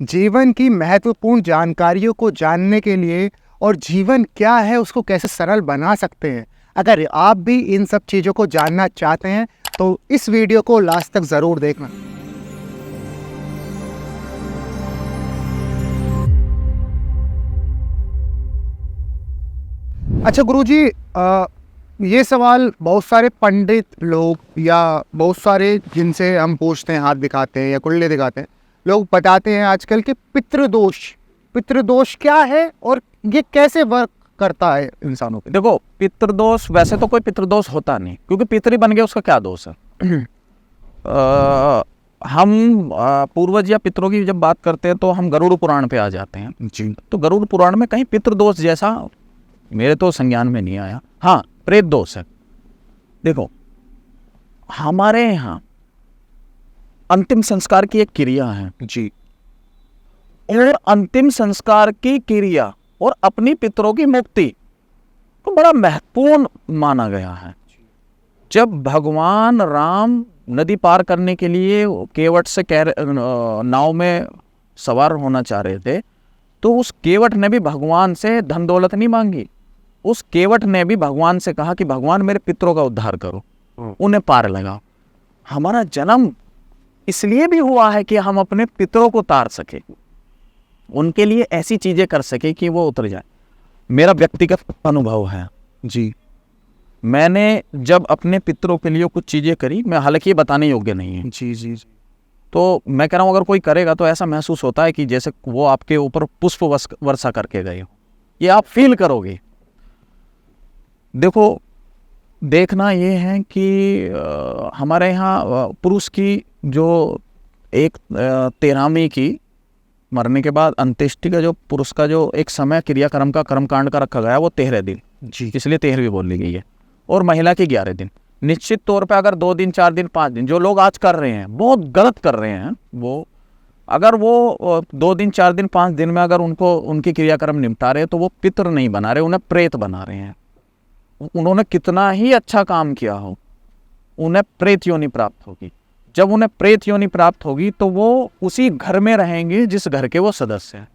जीवन की महत्वपूर्ण जानकारियों को जानने के लिए और जीवन क्या है उसको कैसे सरल बना सकते हैं, अगर आप भी इन सब चीज़ों को जानना चाहते हैं तो इस वीडियो को लास्ट तक ज़रूर देखना। अच्छा गुरुजी, ये सवाल बहुत सारे पंडित लोग या बहुत सारे जिनसे हम पूछते हैं, हाथ दिखाते हैं या कुंडली दिखाते हैं, लोग बताते हैं आजकल के पितृदोष क्या है और ये कैसे वर्क करता है इंसानों पे। देखो, पितृदोष वैसे तो कोई पितृदोष होता नहीं, क्योंकि पितृ बन गया उसका क्या दोष है। हम पूर्वज या पितरों की जब बात करते हैं तो हम गरुड़ पुराण पे आ जाते हैं जी। तो गरुड़ पुराण में कहीं पितृदोष जैसा मेरे तो संज्ञान में नहीं आया। हाँ, प्रेत दोष है। देखो, हमारे यहाँ अंतिम संस्कार की एक क्रिया है जी, और अंतिम संस्कार की क्रिया और अपनी पितरों की मुक्ति को बड़ा महत्वपूर्ण माना गया है। जब भगवान राम नदी पार करने के लिए केवट से नाव में सवार होना चाह रहे थे, तो उस केवट ने भी भगवान से धन दौलत नहीं मांगी। उस केवट ने भी भगवान से कहा कि भगवान मेरे पितरों का उद्धार करो, उन्हें पार लगाओ। हमारा जन्म इसलिए भी हुआ है कि हम अपने पितरों को तार सके, उनके लिए ऐसी चीजें कर सके कि वो उतर जाए। मेरा व्यक्तिगत अनुभव है जी, मैंने जब अपने पितरों के लिए कुछ चीजें करी, मैं हालांकि ये बताने योग्य नहीं है जी जी जी, तो मैं कह रहा हूँ अगर कोई करेगा तो ऐसा महसूस होता है कि जैसे वो आपके ऊपर पुष्प वर्षा करके गए हो, ये आप फील करोगे। देखो, देखना ये है कि हमारे यहाँ पुरुष की जो एक 13वीं की मरने के बाद अंत्येष्टि का जो पुरुष का जो एक समय क्रियाक्रम का कर्मकांड का रखा गया है वो 13 दिन जी, इसलिए 13वीं बोली गई है, और महिला की 11 दिन। निश्चित तौर पे अगर 2 दिन 4 दिन 5 दिन जो लोग आज कर रहे हैं बहुत गलत कर रहे हैं, वो अगर वो 2 दिन 4 दिन 5 दिन में अगर उनको उनकी क्रियाक्रम निपटा रहे हैं तो वो पितर नहीं बना रहे, उन्हें प्रेत बना रहे हैं। उन्होंने कितना ही अच्छा काम किया हो, उन्हें प्रेत योनि प्राप्त होगी। जब उन्हें प्रेत योनि प्राप्त होगी तो वो उसी घर में रहेंगे जिस घर के वो सदस्य हैं,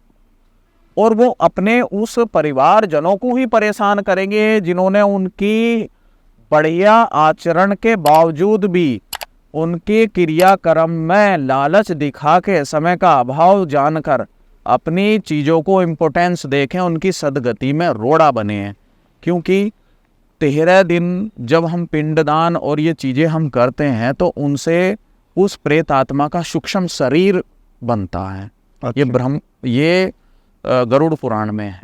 और वो अपने उस परिवारजनों को ही परेशान करेंगे जिन्होंने उनकी बढ़िया आचरण के बावजूद भी उनके क्रियाक्रम में लालच दिखा के, समय का अभाव जानकर अपनी चीज़ों को इम्पोर्टेंस देखें, उनकी सदगति में रोड़ा बने हैं। क्योंकि 13 दिन जब हम पिंडदान और ये चीज़ें हम करते हैं तो उनसे उस प्रेत आत्मा का सूक्ष्म शरीर बनता है। अच्छा। ये गरुड़ पुराण में है।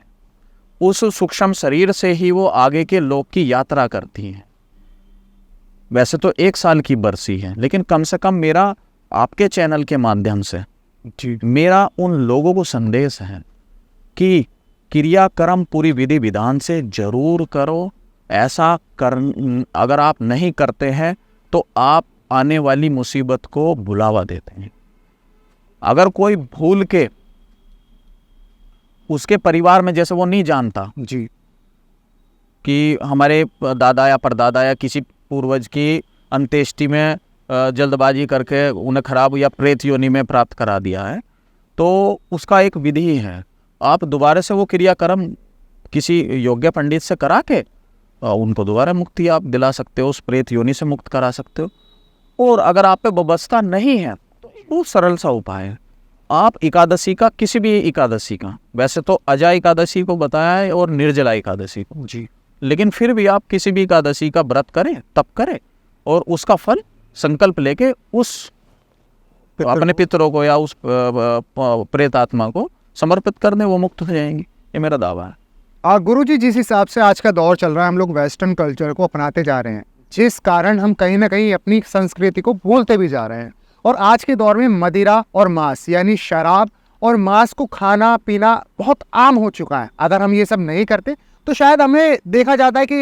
उस सूक्ष्म शरीर से ही वो आगे के लोक की यात्रा करती हैं। वैसे तो 1 साल की बरसी है, लेकिन कम से कम मेरा आपके चैनल के माध्यम से जी, मेरा उन लोगों को संदेश है कि क्रियाक्रम पूरी विधि विधान से जरूर करो। ऐसा अगर आप नहीं करते हैं तो आप आने वाली मुसीबत को बुलावा देते हैं। अगर कोई भूल के उसके परिवार में, जैसे वो नहीं जानता जी कि हमारे दादा या परदादा या किसी पूर्वज की अंत्येष्टि में जल्दबाजी करके उन्हें खराब या प्रेत योनि में प्राप्त करा दिया है, तो उसका एक विधि है। आप दोबारा से वो क्रियाक्रम किसी योग्य पंडित से करा के उनको दोबारा मुक्ति आप दिला सकते हो, उस प्रेत योनि से मुक्त करा सकते हो। और अगर आप पे व्यवस्था नहीं है तो बहुत सरल सा उपाय है, आप एकादशी का, किसी भी एकादशी का, वैसे तो अजा एकादशी को बताया है और निर्जला एकादशी को जी, लेकिन फिर भी आप किसी भी एकादशी का व्रत करें, तप करें और उसका फल संकल्प लेके उस अपने पितरों को या उस प्रेत आत्मा को समर्पित कर दें, वो मुक्त हो जाएंगी। ये मेरा दावा है। गुरुजी, जिस हिसाब से आज का दौर चल रहा है, हम लोग वेस्टर्न कल्चर को अपनाते जा रहे हैं, जिस कारण हम कहीं ना कहीं अपनी संस्कृति को भूलते भी जा रहे हैं। और आज के दौर में मदिरा और मांस यानी शराब और मांस को खाना पीना बहुत आम हो चुका है। अगर हम ये सब नहीं करते तो शायद हमें देखा जाता है कि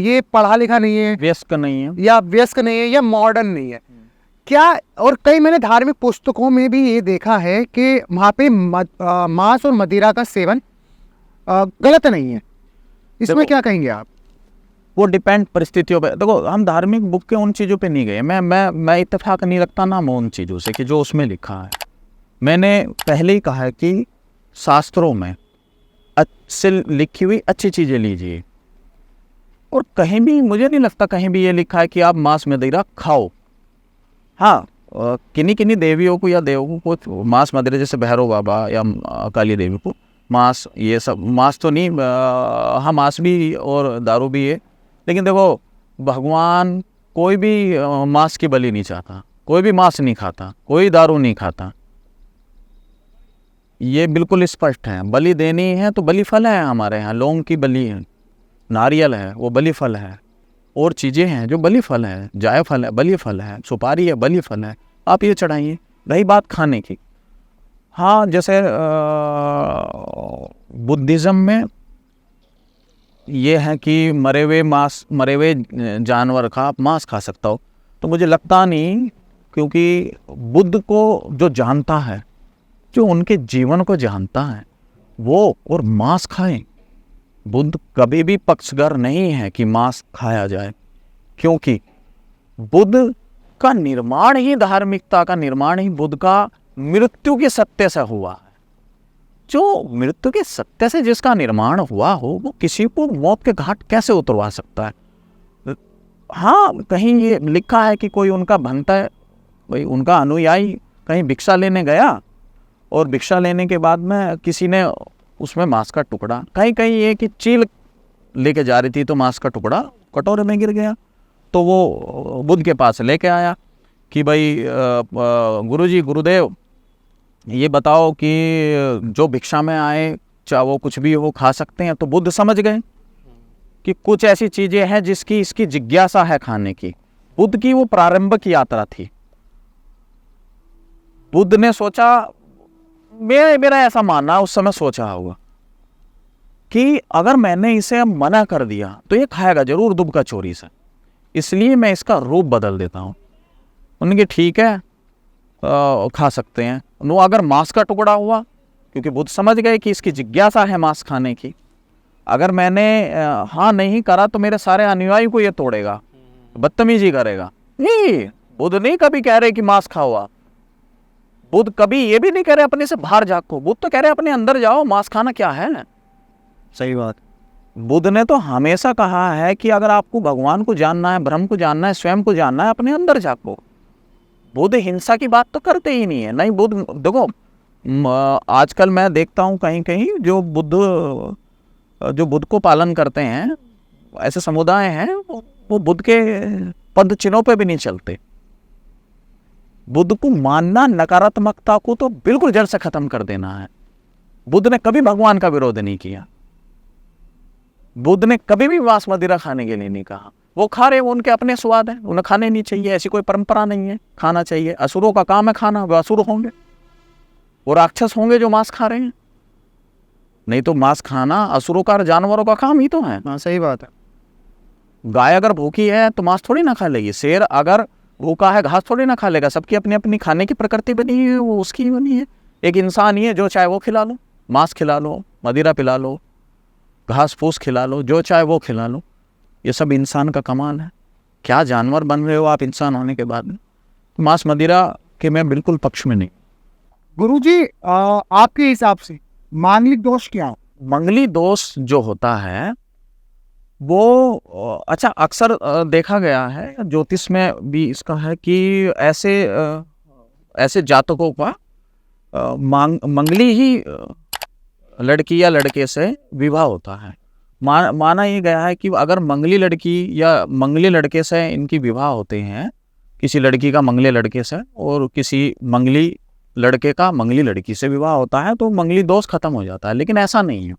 ये पढ़ा लिखा नहीं है, व्यस्क नहीं है, या मॉडर्न नहीं है क्या। और कई मैंने धार्मिक पुस्तकों में भी ये देखा है कि वहाँ पे मांस और मदिरा का सेवन गलत नहीं है। इसमें क्या कहेंगे आप? वो डिपेंड परिस्थितियों पे। देखो, हम धार्मिक बुक के उन चीज़ों पे नहीं गए। मैं इत्तेफाक नहीं रखता ना उन चीज़ों से कि जो उसमें लिखा है। मैंने पहले ही कहा है कि शास्त्रों में से लिखी हुई अच्छी चीज़ें लीजिए, और कहीं भी मुझे नहीं लगता कहीं भी ये लिखा है कि आप मांस मदिरा खाओ। हाँ, किन्हीं किन्हीं देवियों को या देवों को मांस मदिरा, जैसे भैरव बाबा या काली देवी को मांस, ये सब मांस तो नहीं, हाँ मांस भी और दारू भी है, लेकिन देखो भगवान कोई भी मांस की बलि नहीं चाहता, कोई भी मांस नहीं खाता, कोई दारू नहीं खाता, ये बिल्कुल स्पष्ट है। बलि देनी है तो बलि फल है, हमारे यहाँ लौंग की बलि है, नारियल है वो बलि फल है, और चीज़ें हैं जो बलि फल है, जायफल है बलि फल है, सुपारी है बलि फल है, आप ये चढ़ाइए। रही बात खाने की, हाँ जैसे बुद्धिज़्म में ये है कि मरे हुए जानवर का आप मांस खा सकता हो, तो मुझे लगता नहीं, क्योंकि बुद्ध को जो जानता है, जो उनके जीवन को जानता है, वो और मांस खाएं। बुद्ध कभी भी पक्षगर नहीं है कि मांस खाया जाए, क्योंकि बुद्ध का निर्माण ही, धार्मिकता का निर्माण ही बुद्ध का मृत्यु के सत्य से हुआ है। जो मृत्यु के सत्य से जिसका निर्माण हुआ हो, वो किसी को मौत के घाट कैसे उतरवा सकता है। हाँ, कहीं ये लिखा है कि कोई उनका भंता है, भाई उनका अनुयायी कहीं भिक्षा लेने गया, और भिक्षा लेने के बाद में किसी ने उसमें मांस का टुकड़ा, कहीं ये कि चील लेके जा रही थी तो मांस का टुकड़ा कटोरे में गिर गया, तो वो बुद्ध के पास लेके आया कि भाई गुरुजी, गुरुदेव ये बताओ कि जो भिक्षा में आए, चाहे वो कुछ भी हो, खा सकते हैं। तो बुद्ध समझ गए कि कुछ ऐसी चीज़ें हैं जिसकी इसकी जिज्ञासा है खाने की। बुद्ध की वो प्रारंभिक यात्रा थी। बुद्ध ने सोचा, मेरा ऐसा मानना, उस समय सोचा होगा कि अगर मैंने इसे अब मना कर दिया तो ये खाएगा जरूर दुबका चोरी से, इसलिए मैं इसका रूप बदल देता हूँ। उनके ठीक है, खा सकते हैं। नो, अगर मांस का टुकड़ा हुआ, क्योंकि बुद्ध समझ गए कि इसकी जिज्ञासा है मांस खाने की, अगर मैंने हाँ नहीं करा तो मेरे सारे अनुयायी को ये तोड़ेगा, बदतमीजी करेगा। नहीं, बुद्ध नहीं कभी कह रहे कि मांस खाओ आप। बुद्ध कभी ये भी नहीं कह रहे अपने से बाहर झाँको। बुद्ध तो कह रहे अपने अंदर जाओ, मांस खाना क्या है। सही बात। बुद्ध ने तो हमेशा कहा है कि अगर आपको भगवान को जानना है, ब्रह्म को जानना है, स्वयं को जानना है, अपने अंदर झाँको। बुद्ध हिंसा की बात तो करते ही नहीं है। नहीं, बुद्ध देखो, आजकल मैं देखता हूँ कहीं कहीं जो बुद्ध को पालन करते हैं, ऐसे समुदाय हैं, वो बुद्ध के पद चिन्हों पे भी नहीं चलते। बुद्ध को मानना, नकारात्मकता को तो बिल्कुल जड़ से खत्म कर देना है। बुद्ध ने कभी भगवान का विरोध नहीं किया। बुद्ध ने कभी भी मांस मदिरा खाने के लिए नहीं कहा। वो खा रहे, वो उनके अपने स्वाद है, उन्हें खाने नहीं चाहिए, ऐसी कोई परंपरा नहीं है, खाना चाहिए। असुरों का काम है खाना, वो असुर होंगे, वो राक्षस होंगे जो मांस खा रहे हैं। नहीं तो मांस खाना असुरों का, जानवरों का काम ही तो है। हाँ, सही बात है। गाय अगर भूखी है तो मांस थोड़ी ना खा लेगी। शेर अगर भूखा है घास थोड़ी ना खा लेगा। सबकी अपनी अपनी खाने की प्रकृति बनी है, वो उसकी ही बनी है। एक इंसान ही है, जो चाहे वो खिला लो, मांस खिला लो, मदिरा पिला लो, घास फूस खिला लो, जो चाहे वो खिला लो। ये सब इंसान का कमाल है। क्या जानवर बन रहे हो आप इंसान होने के बाद में। मांस मदिरा के मैं बिल्कुल पक्ष में नहीं। गुरुजी, आपके हिसाब से मांगलिक दोष क्या हो? मंगली दोष जो होता है वो अच्छा अक्सर देखा गया है, ज्योतिष में भी इसका है कि ऐसे जातकों का मंगली ही लड़की या लड़के से विवाह होता है। माना ये गया है कि अगर मंगली लड़की या मंगली लड़के से इनकी विवाह होते हैं, किसी लड़की का मंगले लड़के से और किसी मंगली लड़के का मंगली लड़की से विवाह होता है, तो मंगली दोष खत्म हो जाता है। लेकिन ऐसा नहीं है,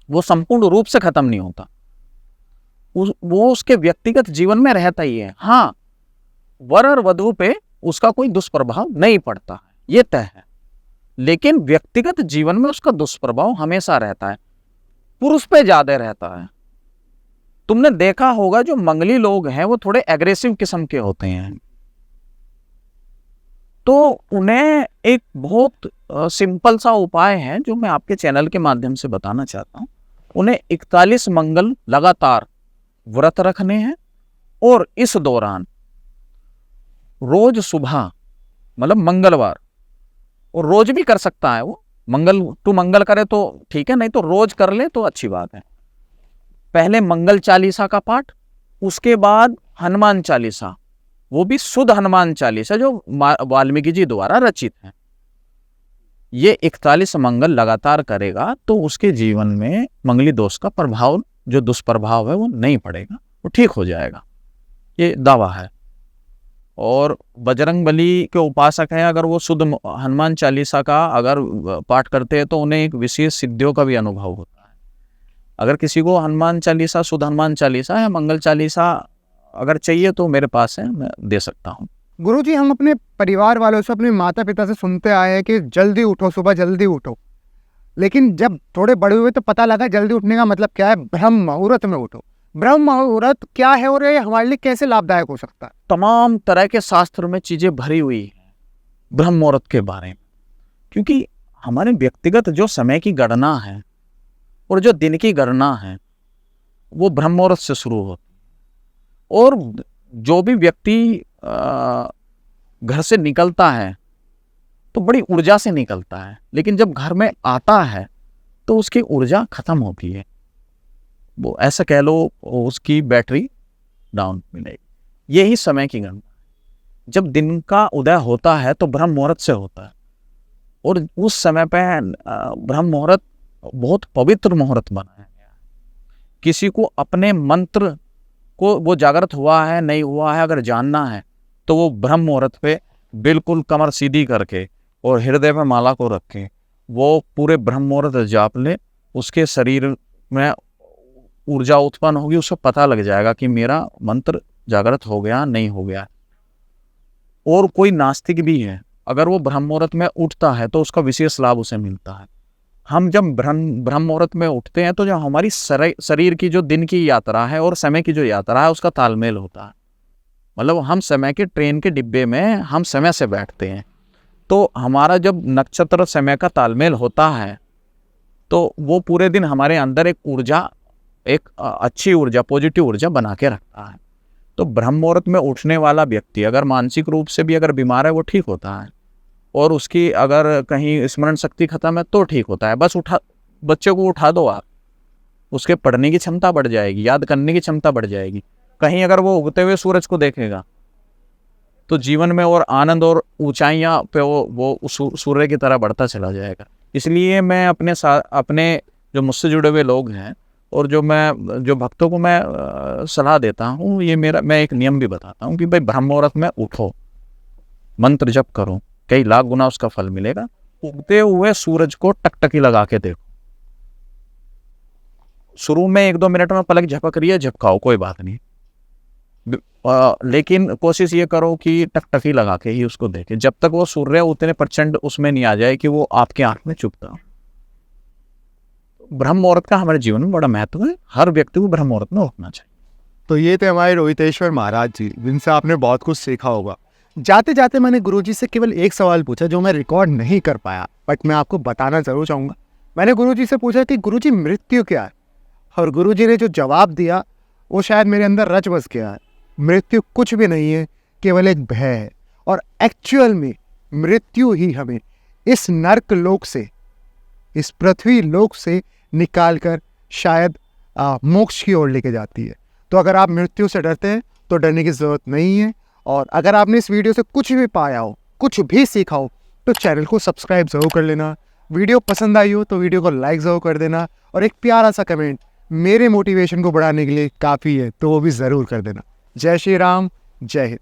वो संपूर्ण रूप से खत्म नहीं होता। वो उसके व्यक्तिगत जीवन में रहता ही है। हाँ, वर और वधू पे उसका कोई दुष्प्रभाव नहीं पड़ता है, ये तय है। लेकिन व्यक्तिगत जीवन में उसका दुष्प्रभाव हमेशा रहता है, पुरुष पे ज्यादा रहता है। तुमने देखा होगा जो मंगली लोग हैं वो थोड़े एग्रेसिव किस्म के होते हैं, तो उन्हें एक बहुत सिंपल सा उपाय है जो मैं आपके चैनल के माध्यम से बताना चाहता हूं। उन्हें 41 मंगल लगातार व्रत रखने हैं, और इस दौरान रोज सुबह, मतलब मंगलवार और रोज भी कर सकता है, वो मंगल टू मंगल करे तो ठीक है, नहीं तो रोज कर ले तो अच्छी बात है। पहले मंगल चालीसा का पाठ, उसके बाद हनुमान चालीसा, वो भी शुद्ध हनुमान चालीसा जो वाल्मीकि जी द्वारा रचित है। ये 41 मंगल लगातार करेगा तो उसके जीवन में मंगली दोष का प्रभाव, जो दुष्प्रभाव है वो नहीं पड़ेगा, वो ठीक हो जाएगा, ये दावा है। और बजरंग बली के उपासक हैं, अगर वो शुद्ध हनुमान चालीसा का अगर पाठ करते हैं तो उन्हें एक विशेष सिद्धियों का भी अनुभव होता है। अगर किसी को हनुमान चालीसा, शुद्ध हनुमान चालीसा या मंगल चालीसा अगर चाहिए तो मेरे पास है, मैं दे सकता हूँ। गुरुजी, हम अपने परिवार वालों से, अपने माता पिता से सुनते आए हैं कि जल्दी उठो, सुबह जल्दी उठो, लेकिन जब थोड़े बड़े हुए तो पता लगा जल्दी उठने का मतलब क्या है, ब्रह्म मुहूर्त में उठो। ब्रह्म मुहूर्त क्या है और ये हमारे लिए कैसे लाभदायक हो सकता है? तमाम तरह के शास्त्र में चीजें भरी हुई है ब्रह्म मुहूर्त के बारे में, क्योंकि हमारे व्यक्तिगत जो समय की गणना है और जो दिन की गणना है वो ब्रह्म मुहूर्त से शुरू होती है। और जो भी व्यक्ति घर से निकलता है तो बड़ी ऊर्जा से निकलता है, लेकिन जब घर में आता है तो उसकी ऊर्जा खत्म होती है, वो ऐसा कह लो उसकी बैटरी डाउन मिलेगी। यही समय की गणना है। जब दिन का उदय होता है तो ब्रह्म मुहूर्त से होता है, और उस समय पे ब्रह्म मुहूर्त बहुत पवित्र मुहूर्त बनाया गया है। किसी को अपने मंत्र को वो जागृत हुआ है नहीं हुआ है अगर जानना है तो वो ब्रह्म मुहूर्त पे बिल्कुल कमर सीधी करके और हृदय पे माला को रख के वो पूरे ब्रह्म मुहूर्त जाप ले, उसके शरीर में ऊर्जा उत्पन्न होगी, उसको पता लग जाएगा कि मेरा मंत्र जागृत हो गया नहीं हो गया। और कोई नास्तिक भी है, अगर वो ब्रह्म मुहूर्त में उठता है तो उसका विशेष लाभ उसे मिलता है। हम जब ब्रह्म मुहूर्त में उठते हैं तो जो हमारी शरीर की जो दिन की यात्रा है और समय की जो यात्रा है उसका तालमेल होता है। मतलब हम समय के ट्रेन के डिब्बे में हम समय से बैठते हैं, तो हमारा जब नक्षत्र समय का तालमेल होता है तो वो पूरे दिन हमारे अंदर एक ऊर्जा, एक अच्छी ऊर्जा, पॉजिटिव ऊर्जा बना के रखता है। तो ब्रह्म मुहूर्त में उठने वाला व्यक्ति अगर मानसिक रूप से भी अगर बीमार है वो ठीक होता है, और उसकी अगर कहीं स्मरण शक्ति खत्म है तो ठीक होता है। बस बच्चे को उठा दो आप, उसके पढ़ने की क्षमता बढ़ जाएगी, याद करने की क्षमता बढ़ जाएगी। कहीं अगर वो उगते हुए सूरज को देखेगा तो जीवन में और आनंद और ऊंचाइयां पे वो सूर्य की तरह बढ़ता चला जाएगा। इसलिए मैं अपने जो मुझसे जुड़े हुए लोग हैं और जो भक्तों को मैं सलाह देता हूँ, ये मैं एक नियम भी बताता हूँ कि भाई ब्रह्म मुहूर्त में उठो, मंत्र जप करो, कई लाख गुना उसका फल मिलेगा। उगते हुए सूरज को टकटकी लगा के देखो, शुरू में 1-2 मिनट में पलक झपक रही है, झपकाओ, कोई बात नहीं, लेकिन कोशिश ये करो कि टकटकी लगा के ही उसको देखे, जब तक वो सूर्य उतने प्रचंड उसमें नहीं आ जाए कि वो आपके आंख में चुभता। ब्रह्म मुहूर्त का हमारे जीवन में बड़ा महत्व है, हर व्यक्ति को ब्रह्म मुहूर्त में उठना चाहिए। तो ये थे हमारे रोहितेश्वर महाराज जी, जिनसे आपने बहुत कुछ सीखा होगा। जाते जाते मैंने गुरुजी से केवल एक सवाल पूछा जो मैं रिकॉर्ड नहीं कर पाया, बट मैं आपको बताना जरूर चाहूँगा। मैंने गुरुजी से पूछा कि गुरुजी मृत्यु क्या है, और गुरुजी ने जो जवाब दिया वो शायद मेरे अंदर रच बस गया है। मृत्यु कुछ भी नहीं है, केवल एक भय है, और एक्चुअल में मृत्यु ही हमें इस नर्क लोक से, इस पृथ्वी लोक से निकालकर शायद मोक्ष की ओर लेके जाती है। तो अगर आप मृत्यु से डरते हैं तो डरने की ज़रूरत नहीं है। और अगर आपने इस वीडियो से कुछ भी पाया हो, कुछ भी सीखा हो, तो चैनल को सब्सक्राइब ज़रूर कर लेना। वीडियो पसंद आई हो तो वीडियो को लाइक ज़रूर कर देना, और एक प्यारा सा कमेंट मेरे मोटिवेशन को बढ़ाने के लिए काफ़ी है तो वो भी ज़रूर कर देना। जय श्री राम, जय हिंद।